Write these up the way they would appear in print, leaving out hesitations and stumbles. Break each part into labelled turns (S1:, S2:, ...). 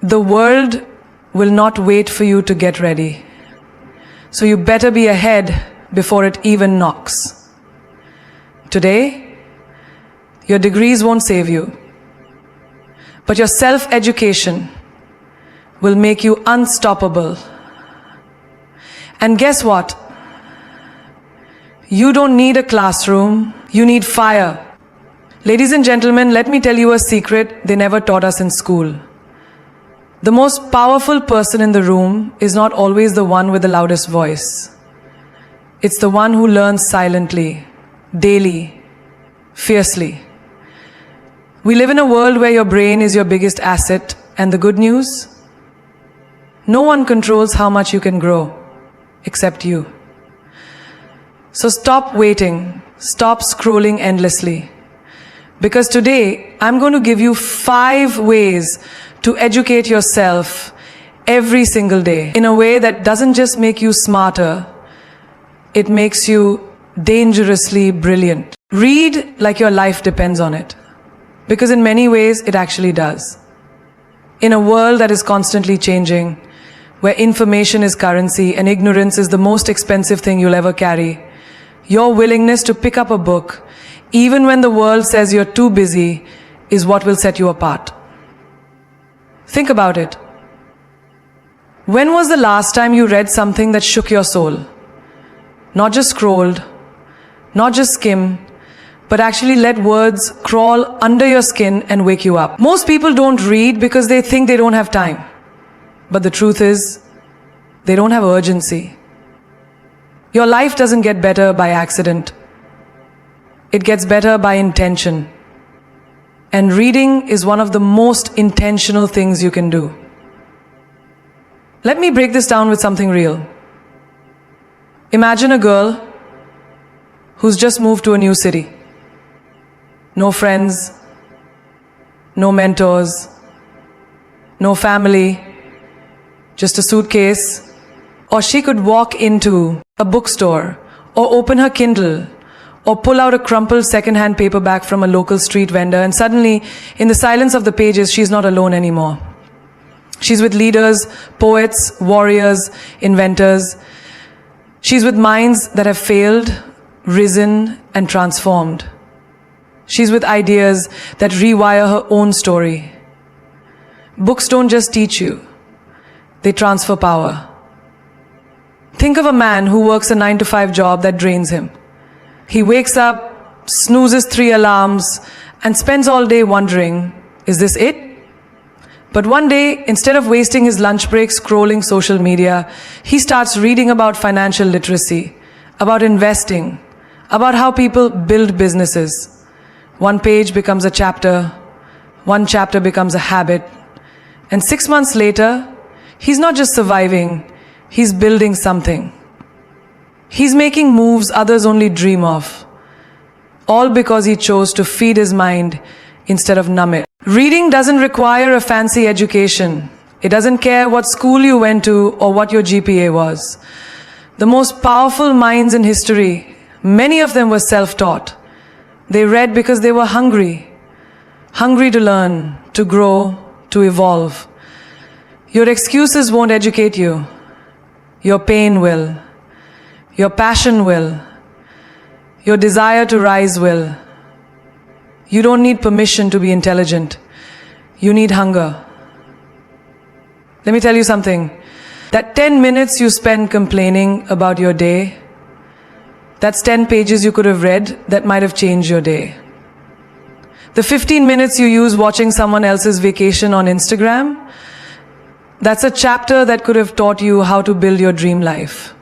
S1: The world will not wait for you to get ready. So you better be ahead before it even knocks. Today, your degrees won't save you, but your self-education will make you unstoppable. And guess what? You don't need a classroom, you need fire. Ladies and gentlemen, let me tell you a secret they never taught us in school. The most powerful person in the room is not always the one with the loudest voice. It's the one who learns silently, daily, fiercely. We live in a world where your brain is your biggest asset, and the good news? No one controls how much you can grow, except you. So stop waiting, stop scrolling endlessly. Because today, I'm going to give you 5 ways to educate yourself every single day in a way that doesn't just make you smarter, it makes you dangerously brilliant. Read like your life depends on it, because in many ways it actually does. In a world that is constantly changing, where information is currency and ignorance is the most expensive thing you'll ever carry, your willingness to pick up a book, even when the world says you're too busy, is what will set you apart. Think about it. When was the last time you read something that shook your soul? Not just scrolled, not just skimmed, but actually let words crawl under your skin and wake you up. Most people don't read because they think they don't have time. But the truth is, they don't have urgency. Your life doesn't get better by accident. It gets better by intention. And reading is one of the most intentional things you can do. Let me break this down with something real. Imagine a girl who's just moved to a new city. No friends, no mentors, no family, just a suitcase. Or she could walk into a bookstore or open her Kindle or pull out a crumpled second-hand paperback from a local street vendor, and suddenly, in the silence of the pages, she's not alone anymore. She's with leaders, poets, warriors, inventors. She's with minds that have failed, risen, and transformed. She's with ideas that rewire her own story. Books don't just teach you, they transfer power. Think of a man who works a 9-to-5 job that drains him. He wakes up, snoozes 3 alarms, and spends all day wondering, is this it? But one day, instead of wasting his lunch break scrolling social media, he starts reading about financial literacy, about investing, about how people build businesses. One page becomes a chapter, one chapter becomes a habit, and 6 months later, he's not just surviving, he's building something. He's making moves others only dream of, all because he chose to feed his mind instead of numb it. Reading doesn't require a fancy education. It doesn't care what school you went to or what your GPA was. The most powerful minds in history, many of them were self-taught. They read because they were hungry to learn, to grow, to evolve. Your excuses won't educate you. Your pain will. Your passion will. Your desire to rise will. You don't need permission to be intelligent. You need hunger. Let me tell you something. That 10 minutes you spend complaining about your day, that's 10 pages you could have read that might have changed your day. The 15 minutes you use watching someone else's vacation on Instagram, that's a chapter that could have taught you how to build your dream life.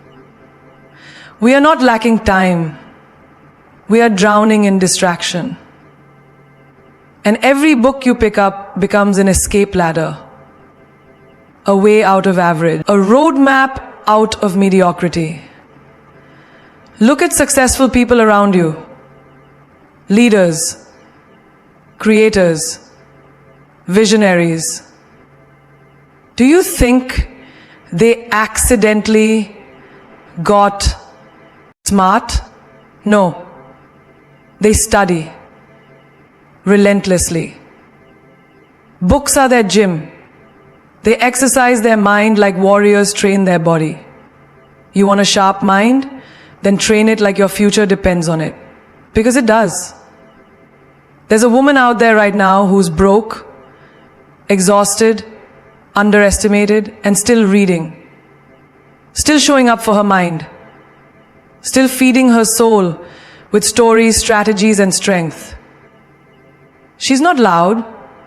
S1: We are not lacking time. We are drowning in distraction. And every book you pick up becomes an escape ladder, a way out of average, a roadmap out of mediocrity. Look at successful people around you. Leaders, creators, visionaries. Do you think they accidentally got smart? No. They study relentlessly. Books are their gym. They exercise their mind like warriors train their body. You want a sharp mind? Then train it like your future depends on it. Because it does. There's a woman out there right now who's broke, exhausted, underestimated, and still reading. Still showing up for her mind. Still feeding her soul with stories, strategies, and strength. She's not loud.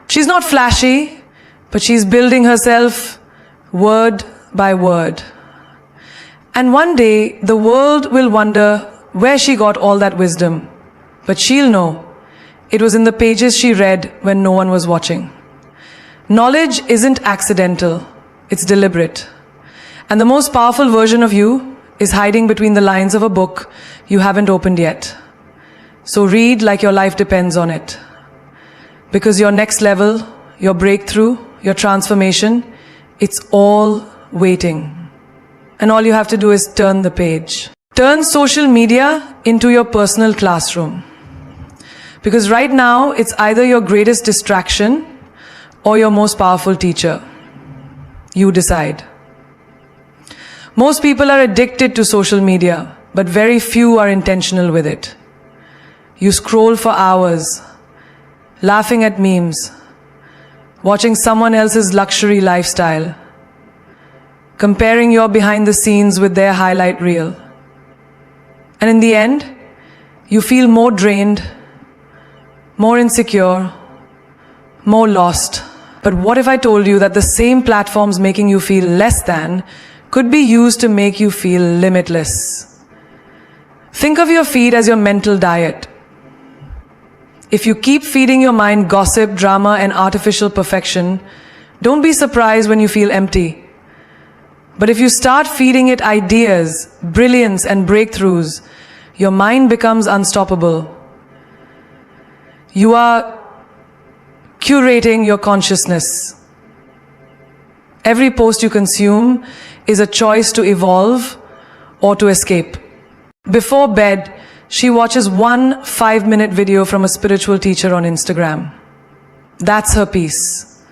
S1: She's not flashy. But she's building herself word by word. And one day, the world will wonder where she got all that wisdom. But she'll know it was in the pages she read when no one was watching. Knowledge isn't accidental, it's deliberate. And the most powerful version of you is hiding between the lines of a book you haven't opened yet. So read like your life depends on it. Because your next level, your breakthrough, your transformation, it's all waiting. And all you have to do is turn the page. Turn social media into your personal classroom. Because right now, it's either your greatest distraction or your most powerful teacher. You decide. Most people are addicted to social media, but very few are intentional with it. You scroll for hours, laughing at memes, watching someone else's luxury lifestyle, comparing your behind the scenes with their highlight reel. And in the end, you feel more drained, more insecure, more lost. But what if I told you that the same platforms making you feel less than could be used to make you feel limitless? Think of your feed as your mental diet. If you keep feeding your mind gossip, drama, and artificial perfection, don't be surprised when you feel empty. But if you start feeding it ideas, brilliance, and breakthroughs, your mind becomes unstoppable. You are curating your consciousness. Every post you consume is a choice to evolve or to escape. Before bed, she watches one 5-minute video from a spiritual teacher on Instagram. That's her peace.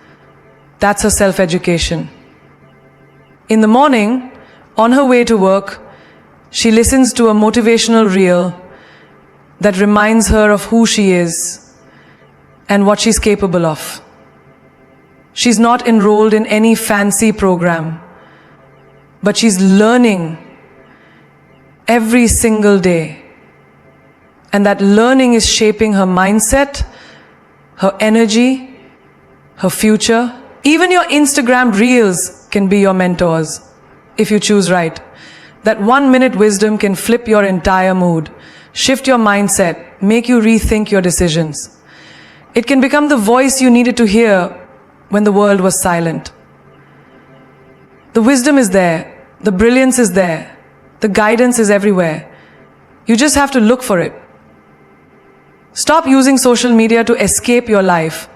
S1: That's her self-education. In the morning, on her way to work, she listens to a motivational reel that reminds her of who she is and what she's capable of. She's not enrolled in any fancy program, but she's learning every single day. And that learning is shaping her mindset, her energy, her future. Even your Instagram reels can be your mentors, if you choose right. That 1-minute wisdom can flip your entire mood, shift your mindset, make you rethink your decisions. It can become the voice you needed to hear when the world was silent. The wisdom is there, the brilliance is there, the guidance is everywhere. You just have to look for it. Stop using social media to escape your life.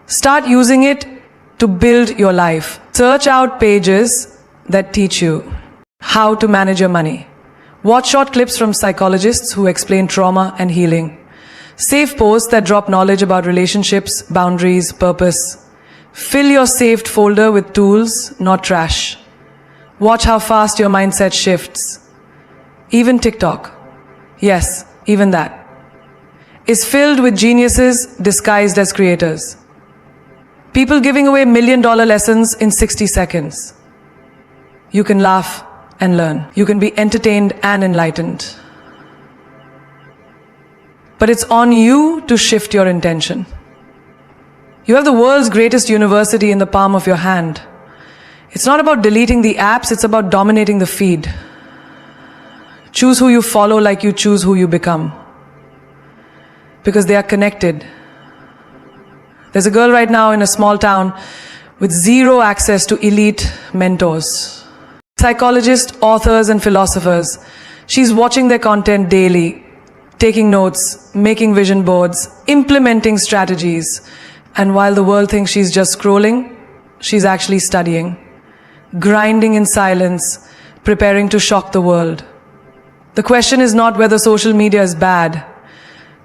S1: Start using it to build your life. Search out pages that teach you how to manage your money. Watch short clips from psychologists who explain trauma and healing. Save posts that drop knowledge about relationships, boundaries, purpose. Fill your saved folder with tools, not trash. Watch how fast your mindset shifts. Even TikTok, yes, even that, is filled with geniuses disguised as creators. People giving away $1 million lessons in 60 seconds. You can laugh and learn. You can be entertained and enlightened. But it's on you to shift your intention. You have the world's greatest university in the palm of your hand. It's not about deleting the apps, it's about dominating the feed. Choose who you follow like you choose who you become. Because they are connected. There's a girl right now in a small town with zero access to elite mentors. Psychologists, authors, and philosophers. She's watching their content daily, taking notes, making vision boards, implementing strategies. And while the world thinks she's just scrolling, she's actually studying, grinding in silence, preparing to shock the world. The question is not whether social media is bad.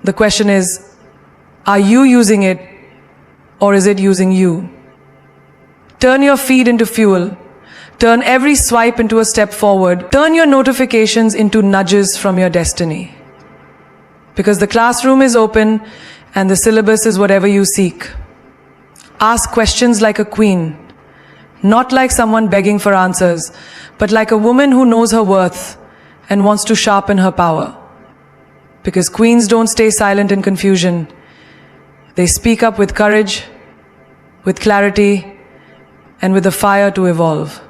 S1: The question is, are you using it or is it using you? Turn your feed into fuel. Turn every swipe into a step forward. Turn your notifications into nudges from your destiny. Because the classroom is open and the syllabus is whatever you seek. Ask questions like a queen, not like someone begging for answers, but like a woman who knows her worth and wants to sharpen her power. Because queens don't stay silent in confusion. They speak up with courage, with clarity, and with the fire to evolve.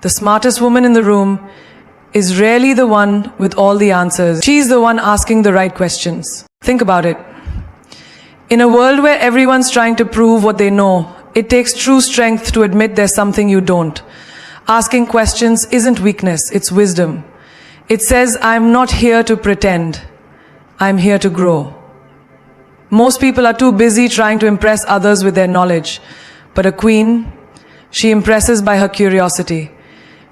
S1: The smartest woman in the room is rarely the one with all the answers. She's the one asking the right questions. Think about it. In a world where everyone's trying to prove what they know, it takes true strength to admit there's something you don't. Asking questions isn't weakness, it's wisdom. It says, I'm not here to pretend. I'm here to grow. Most people are too busy trying to impress others with their knowledge. But a queen, she impresses by her curiosity.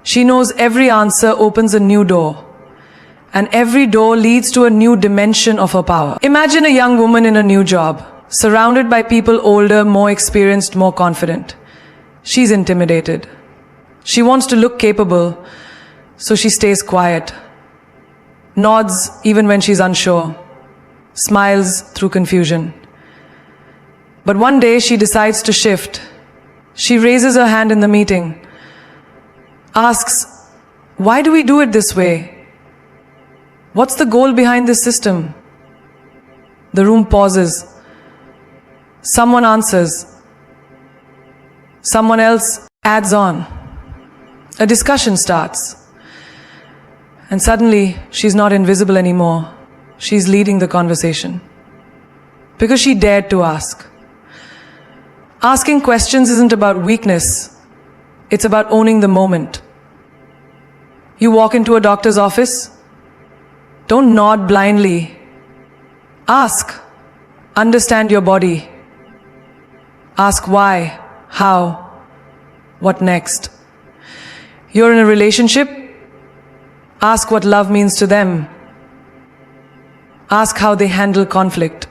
S1: She knows every answer opens a new door. And every door leads to a new dimension of her power. Imagine a young woman in a new job, surrounded by people older, more experienced, more confident. She's intimidated. She wants to look capable, so she stays quiet. Nods even when she's unsure. Smiles through confusion. But one day she decides to shift. She raises her hand in the meeting, asks, why do we do it this way? What's the goal behind this system? The room pauses. Someone answers. Someone else adds on. A discussion starts. And suddenly, she's not invisible anymore. She's leading the conversation. Because she dared to ask. Asking questions isn't about weakness. It's about owning the moment. You walk into a doctor's office. Don't nod blindly. Ask. Understand your body. Ask why, how, what next. You're in a relationship. Ask what love means to them. Ask how they handle conflict.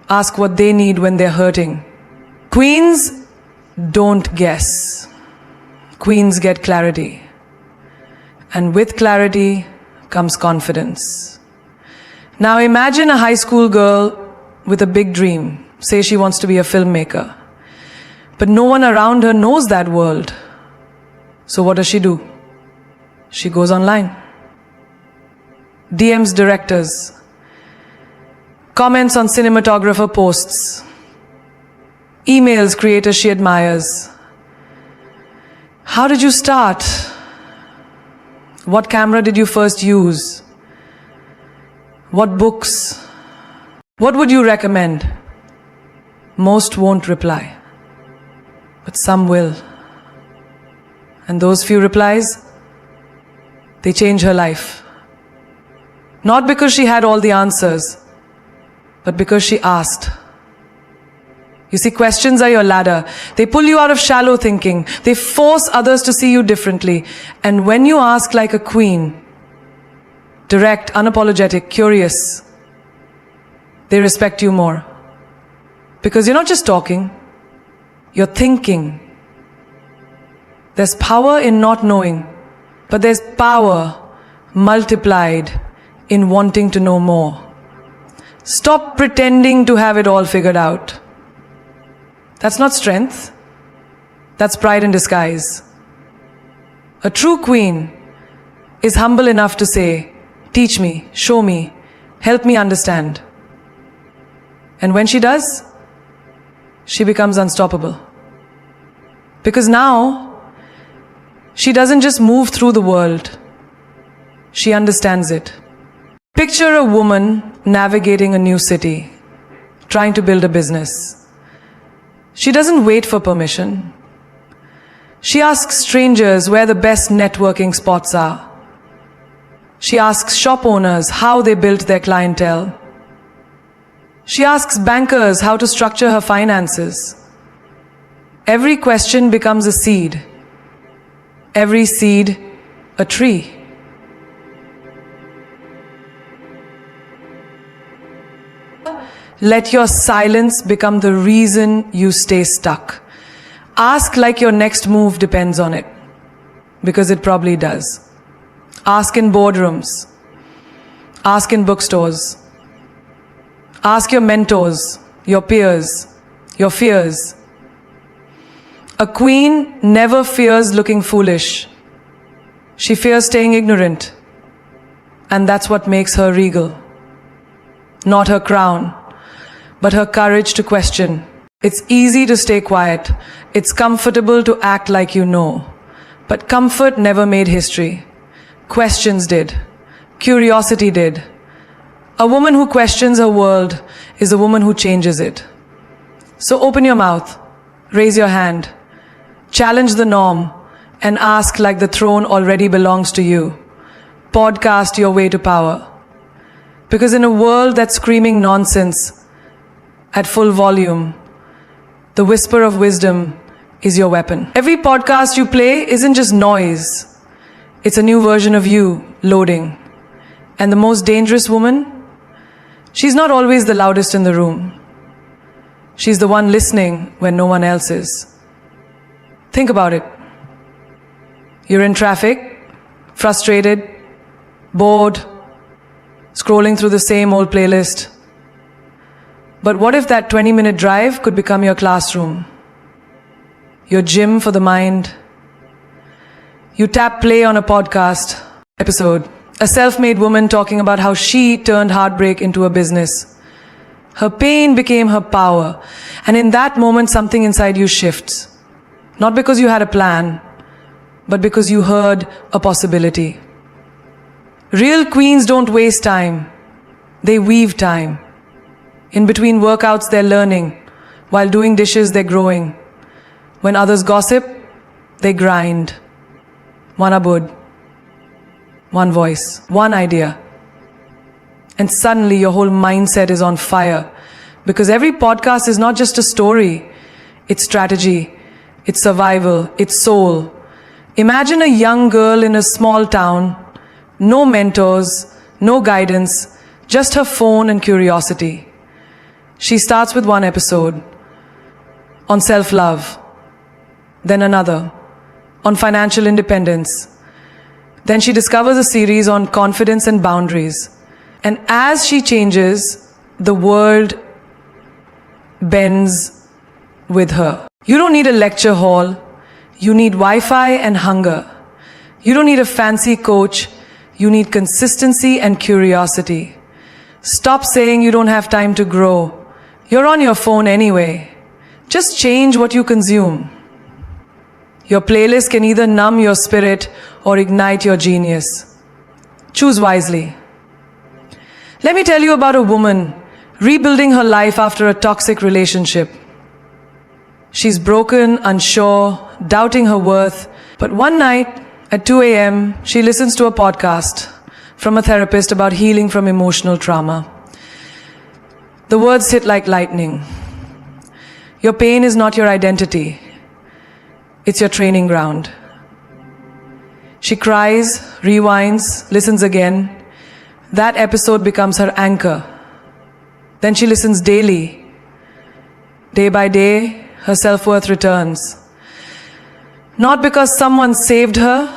S1: Ask what they need when they're hurting. Queens don't guess. Queens get clarity. And with clarity comes confidence. Now imagine a high school girl with a big dream. Say she wants to be a filmmaker. But no one around her knows that world. So what does she do? She goes online. DMs directors. Comments on cinematographer posts. Emails creators she admires. How did you start? What camera did you first use? What books? What would you recommend? Most won't reply, but some will. And those few replies, they change her life. Not because she had all the answers, but because she asked. You see, questions are your ladder. They pull you out of shallow thinking. They force others to see you differently. And when you ask like a queen, direct, unapologetic, curious, they respect you more. Because you're not just talking, you're thinking. There's power in not knowing, but there's power multiplied in wanting to know more. Stop pretending to have it all figured out. That's not strength. That's pride in disguise. A true queen is humble enough to say, teach me, show me, help me understand. And when she does, she becomes unstoppable. Because now, she doesn't just move through the world. She understands it. Picture a woman navigating a new city, trying to build a business. She doesn't wait for permission. She asks strangers where the best networking spots are. She asks shop owners how they built their clientele. She asks bankers how to structure her finances. Every question becomes a seed. Every seed, a tree. Let your silence become the reason you stay stuck. Ask like your next move depends on it, because it probably does. Ask in boardrooms. Ask in bookstores. Ask your mentors, your peers, your fears. A queen never fears looking foolish. She fears staying ignorant. And that's what makes her regal. Not her crown, but her courage to question. It's easy to stay quiet. It's comfortable to act like you know. But comfort never made history. Questions did. Curiosity did. A woman who questions her world is a woman who changes it. So open your mouth, raise your hand, challenge the norm, and ask like the throne already belongs to you. Podcast your way to power. Because in a world that's screaming nonsense at full volume, the whisper of wisdom is your weapon. Every podcast you play isn't just noise. It's a new version of you loading. And the most dangerous woman, she's not always the loudest in the room. She's the one listening when no one else is. Think about it. You're in traffic, frustrated, bored, scrolling through the same old playlist. But what if that 20-minute drive could become your classroom? Your gym for the mind. You tap play on a podcast episode. A self-made woman talking about how she turned heartbreak into a business. Her pain became her power. And in that moment, something inside you shifts. Not because you had a plan, but because you heard a possibility. Real queens don't waste time. They weave time. In between workouts, they're learning. While doing dishes, they're growing. When others gossip, they grind. One abud. One voice. One idea. And suddenly your whole mindset is on fire. Because every podcast is not just a story. It's strategy. It's survival. It's soul. Imagine a young girl in a small town. No mentors. No guidance. Just her phone and curiosity. She starts with one episode on self-love, then another on financial independence. Then she discovers a series on confidence and boundaries. And as she changes, the world bends with her. You don't need a lecture hall. You need Wi-Fi and hunger. You don't need a fancy coach. You need consistency and curiosity. Stop saying you don't have time to grow. You're on your phone anyway. Just change what you consume. Your playlist can either numb your spirit or ignite your genius. Choose wisely. Let me tell you about a woman rebuilding her life after a toxic relationship. She's broken, unsure, doubting her worth. But one night at 2 a.m., she listens to a podcast from a therapist about healing from emotional trauma. The words hit like lightning. Your pain is not your identity. It's your training ground. She cries, rewinds, listens again. That episode becomes her anchor. Then she listens daily. Day by day, her self-worth returns. Not because someone saved her,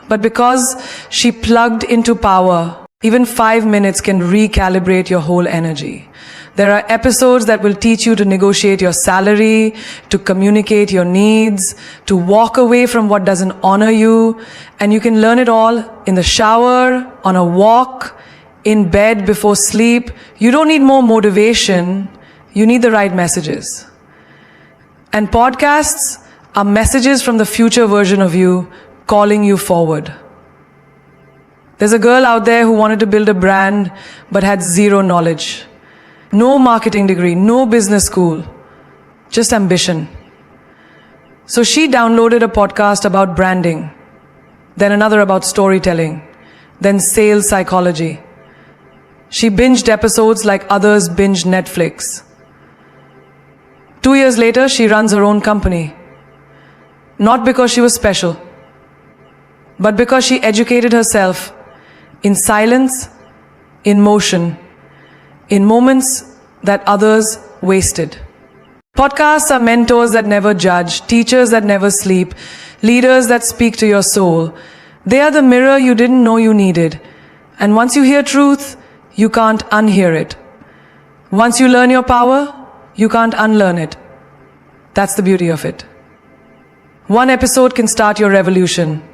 S1: but because she plugged into power. Even 5 minutes can recalibrate your whole energy. There are episodes that will teach you to negotiate your salary, to communicate your needs, to walk away from what doesn't honor you. And you can learn it all in the shower, on a walk, in bed before sleep. You don't need more motivation. You need the right messages. And podcasts are messages from the future version of you calling you forward. There's a girl out there who wanted to build a brand but had zero knowledge. No marketing degree, no business school, just ambition. So she downloaded a podcast about branding, then another about storytelling, then sales psychology. She binged episodes like others binged Netflix. 2 years later, she runs her own company. Not because she was special, but because she educated herself in silence, in motion, in moments that others wasted. Podcasts are mentors that never judge, teachers that never sleep, leaders that speak to your soul. They are the mirror you didn't know you needed. And once you hear truth, you can't unhear it. Once you learn your power, you can't unlearn it. That's the beauty of it. One episode can start your revolution.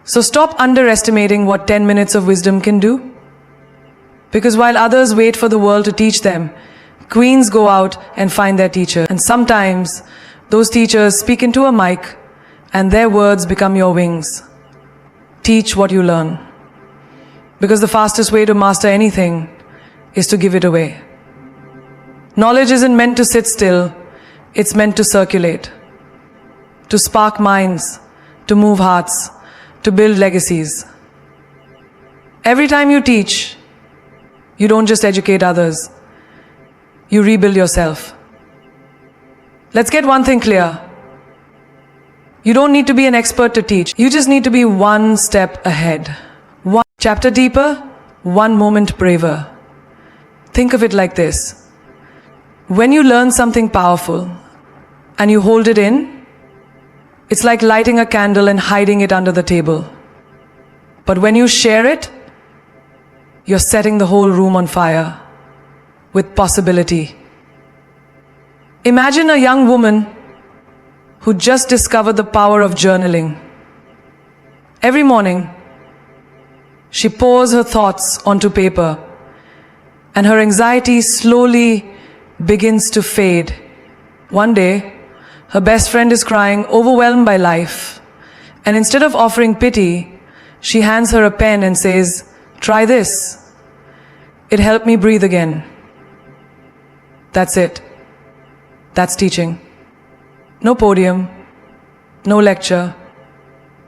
S1: So stop underestimating what 10 minutes of wisdom can do. Because while others wait for the world to teach them, queens go out and find their teacher. And sometimes those teachers speak into a mic and their words become your wings. Teach what you learn. Because the fastest way to master anything is to give it away. Knowledge isn't meant to sit still, it's meant to circulate, to spark minds, to move hearts, to build legacies. Every time you teach, you don't just educate others, you rebuild yourself. Let's get one thing clear. You don't need to be an expert to teach. You just need to be one step ahead. One chapter deeper, one moment braver. Think of it like this. When you learn something powerful and you hold it in, it's like lighting a candle and hiding it under the table. But when you share it, you're setting the whole room on fire with possibility. Imagine a young woman who just discovered the power of journaling. Every morning, she pours her thoughts onto paper, and her anxiety slowly begins to fade. One day, her best friend is crying, overwhelmed by life, and instead of offering pity, she hands her a pen and says, "Try this. It helped me breathe again." That's it. That's teaching. No podium, no lecture,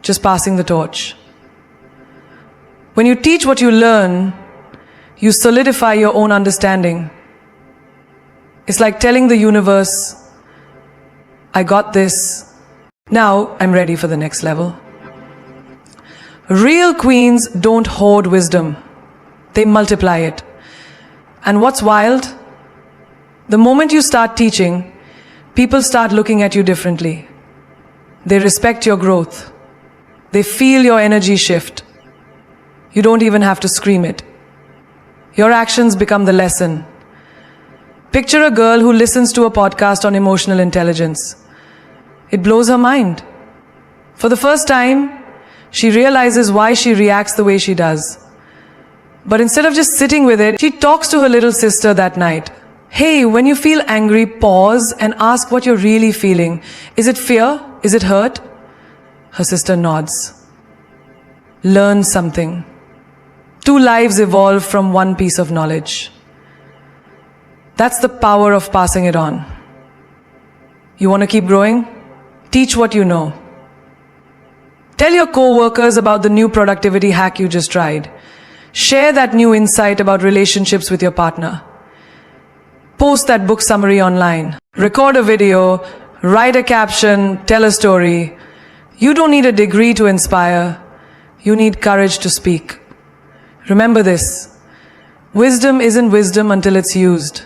S1: just passing the torch. When you teach what you learn, you solidify your own understanding. It's like telling the universe, I got this, now I'm ready for the next level. Real queens don't hoard wisdom, they multiply it. And what's wild? The moment you start teaching, people start looking at you differently. They respect your growth. They feel your energy shift. You don't even have to scream it. Your actions become the lesson. Picture a girl who listens to a podcast on emotional intelligence. It blows her mind. For the first time, she realizes why she reacts the way she does. But instead of just sitting with it, she talks to her little sister that night. Hey, when you feel angry, pause and ask what you're really feeling. Is it fear? Is it hurt? Her sister nods. Learn something. 2 lives evolve from one piece of knowledge. That's the power of passing it on. You want to keep growing? Teach what you know. Tell your co-workers about the new productivity hack you just tried. Share that new insight about relationships with your partner. Post that book summary online. Record a video, write a caption, tell a story. You don't need a degree to inspire. You need courage to speak. Remember this. Wisdom isn't wisdom until it's used.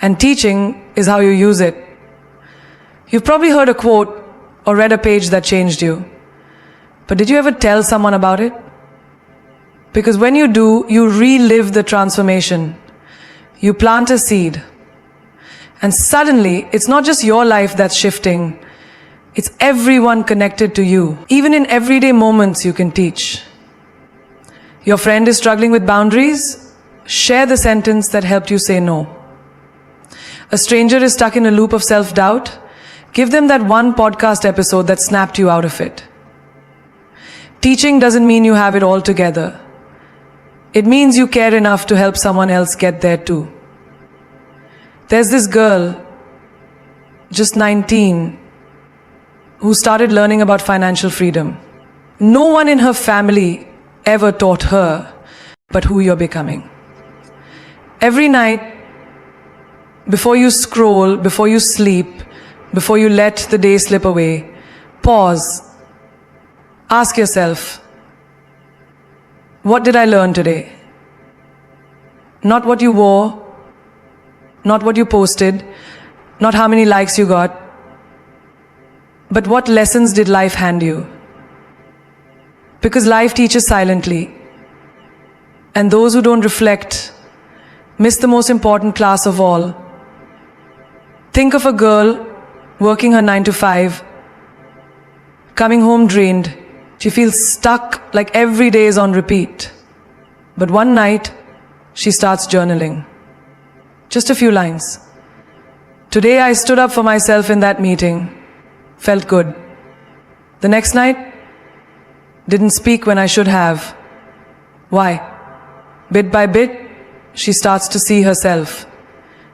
S1: And teaching is how you use it. You've probably heard a quote or read a page that changed you. But did you ever tell someone about it? Because when you do, you relive the transformation. You plant a seed. And suddenly, it's not just your life that's shifting. It's everyone connected to you. Even in everyday moments, you can teach. Your friend is struggling with boundaries? Share the sentence that helped you say no. A stranger is stuck in a loop of self-doubt? Give them that one podcast episode that snapped you out of it. Teaching doesn't mean you have it all together. It means you care enough to help someone else get there too. There's this girl, just 19, who started learning about financial freedom. No one in her family ever taught her but who you're becoming. Every night, before you scroll, before you sleep, before you let the day slip away, pause. Ask yourself, what did I learn today? Not what you wore, not what you posted, not how many likes you got, but what lessons did life hand you? Because life teaches silently, and those who don't reflect miss the most important class of all. Think of a girl working her 9 to 5, coming home drained. She feels stuck, like every day is on repeat. But one night, she starts journaling. Just a few lines. Today I stood up for myself in that meeting. Felt good. The next night, didn't speak when I should have. Why? Bit by bit, she starts to see herself.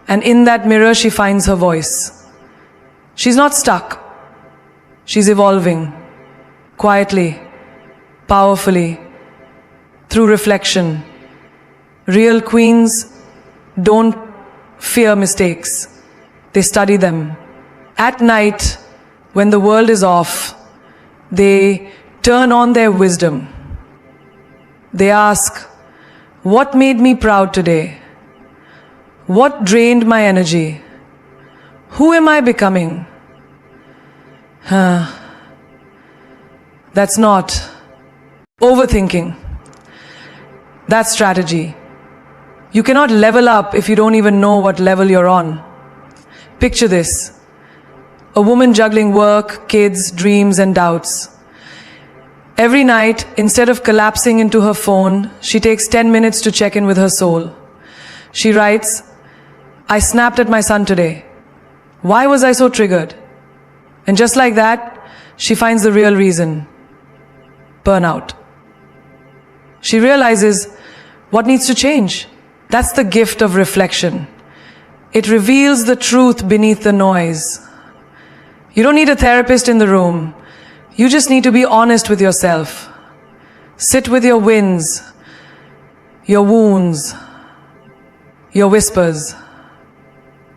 S1: And in that mirror, she finds her voice. She's not stuck. She's evolving. Quietly, powerfully, through reflection. Real queens don't fear mistakes. They study them. At night, when the world is off, they turn on their wisdom. They ask, what made me proud today? What drained my energy? Who am I becoming? That's not overthinking. That's strategy. You cannot level up if you don't even know what level you're on. Picture this. A woman juggling work, kids, dreams, and doubts. Every night, instead of collapsing into her phone, she takes 10 minutes to check in with her soul. She writes, I snapped at my son today. Why was I so triggered? And just like that, she finds the real reason. Burnout. She realizes what needs to change. That's the gift of reflection. It reveals the truth beneath the noise. You don't need a therapist in the room. You just need to be honest with yourself. Sit with your wins, your wounds, your whispers.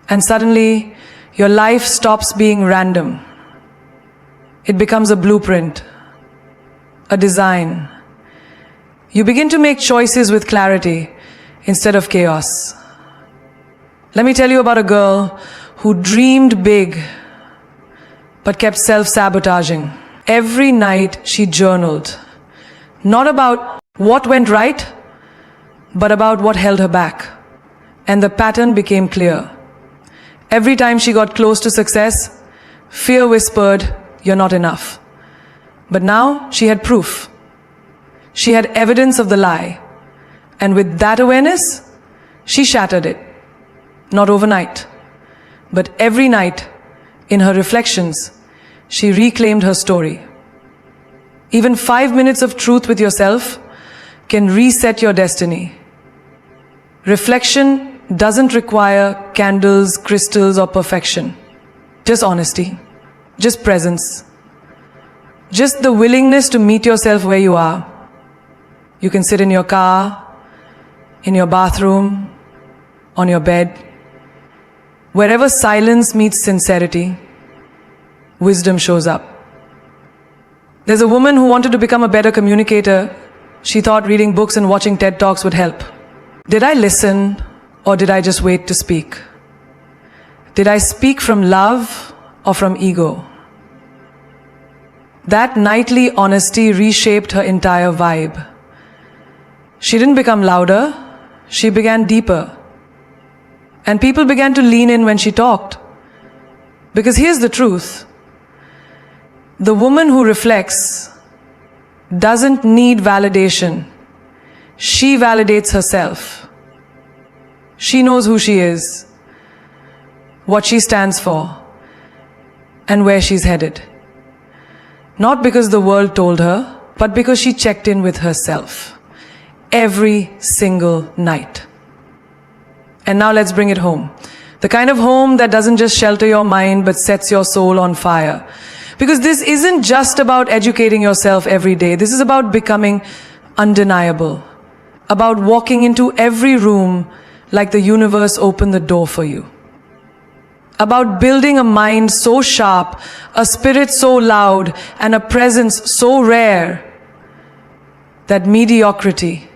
S1: And suddenly, your life stops being random. It becomes a blueprint, a design. You begin to make choices with clarity instead of chaos. Let me tell you about a girl who dreamed big but kept self-sabotaging. Every night she journaled, not about what went right, but about what held her back. And the pattern became clear. Every time she got close to success, fear whispered, you're not enough. But now she had proof. She had evidence of the lie. And with that awareness, she shattered it. Not overnight, but every night in her reflections, she reclaimed her story. Even 5 minutes of truth with yourself can reset your destiny. Reflection doesn't require candles, crystals, or perfection. Just honesty, just presence, just the willingness to meet yourself where you are. You can sit in your car, in your bathroom, on your bed. Wherever silence meets sincerity, wisdom shows up. There's a woman who wanted to become a better communicator. She thought reading books and watching TED Talks would help. Did I listen, or did I just wait to speak? Did I speak from love or from ego? That nightly honesty reshaped her entire vibe. She didn't become louder, she began deeper. And people began to lean in when she talked. Because here's the truth. The woman who reflects doesn't need validation. She validates herself. She knows who she is, what she stands for, and where she's headed. Not because the world told her, but because she checked in with herself. Every single night. And now let's bring it home. The kind of home that doesn't just shelter your mind, but sets your soul on fire. Because this isn't just about educating yourself every day. This is about becoming undeniable. About walking into every room like the universe opened the door for you. About building a mind so sharp, a spirit so loud, and a presence so rare that mediocrity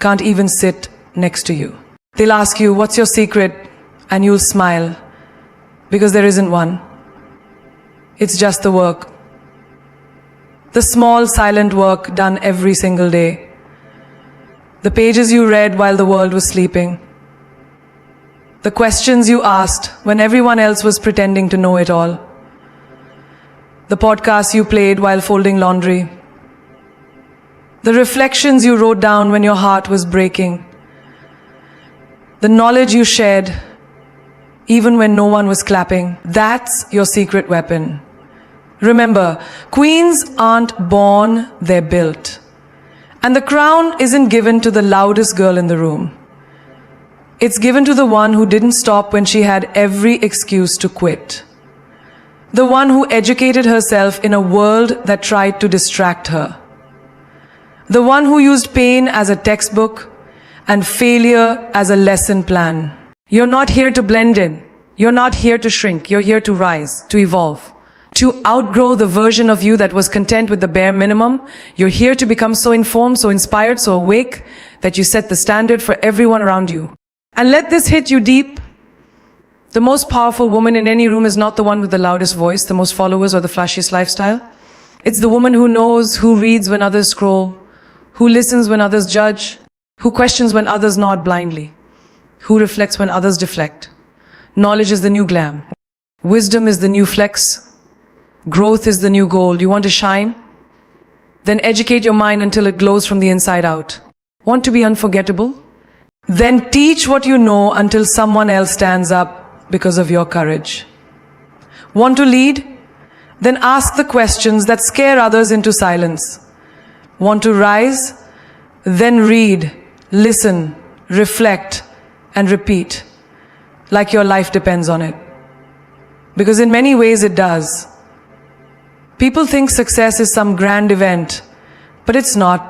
S1: can't even sit next to you. They'll ask you, what's your secret? And you'll smile. Because there isn't one. It's just the work. The small, silent work done every single day. The pages you read while the world was sleeping. The questions you asked when everyone else was pretending to know it all. The podcasts you played while folding laundry. The reflections you wrote down when your heart was breaking. The knowledge you shared even when no one was clapping. That's your secret weapon. Remember, queens aren't born, they're built. And the crown isn't given to the loudest girl in the room. It's given to the one who didn't stop when she had every excuse to quit. The one who educated herself in a world that tried to distract her. The one who used pain as a textbook and failure as a lesson plan. You're not here to blend in. You're not here to shrink. You're here to rise, to evolve, to outgrow the version of you that was content with the bare minimum. You're here to become so informed, so inspired, so awake that you set the standard for everyone around you. And let this hit you deep. The most powerful woman in any room is not the one with the loudest voice, the most followers, or the flashiest lifestyle. It's the woman who knows, who reads when others scroll, who listens when others judge, who questions when others nod blindly, who reflects when others deflect. Knowledge is the new glam. Wisdom is the new flex. Growth is the new gold. You want to shine? Then educate your mind until it glows from the inside out. Want to be unforgettable? Then teach what you know until someone else stands up because of your courage. Want to lead? Then ask the questions that scare others into silence. Want to rise? Then read, listen, reflect, and repeat, like your life depends on it. Because in many ways it does. People think success is some grand event, but it's not.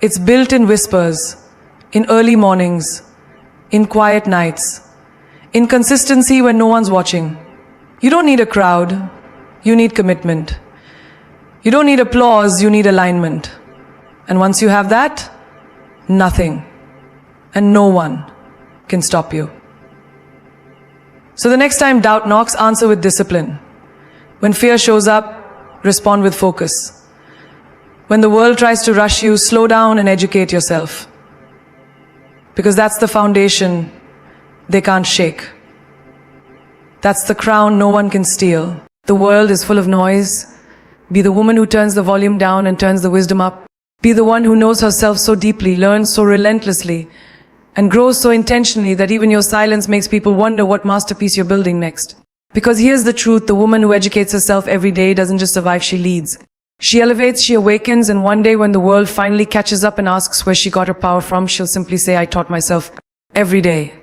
S1: It's built in whispers, in early mornings, in quiet nights, in consistency when no one's watching. You don't need a crowd, you need commitment. You don't need applause, you need alignment. And once you have that, nothing and no one can stop you. So the next time doubt knocks, answer with discipline. When fear shows up, respond with focus. When the world tries to rush you, slow down and educate yourself. Because that's the foundation they can't shake. That's the crown no one can steal. The world is full of noise. Be the woman who turns the volume down and turns the wisdom up. Be the one who knows herself so deeply, learns so relentlessly, and grows so intentionally that even your silence makes people wonder what masterpiece you're building next. Because here's the truth, the woman who educates herself every day doesn't just survive, she leads. She elevates, she awakens, and one day when the world finally catches up and asks where she got her power from, she'll simply say, I taught myself every day.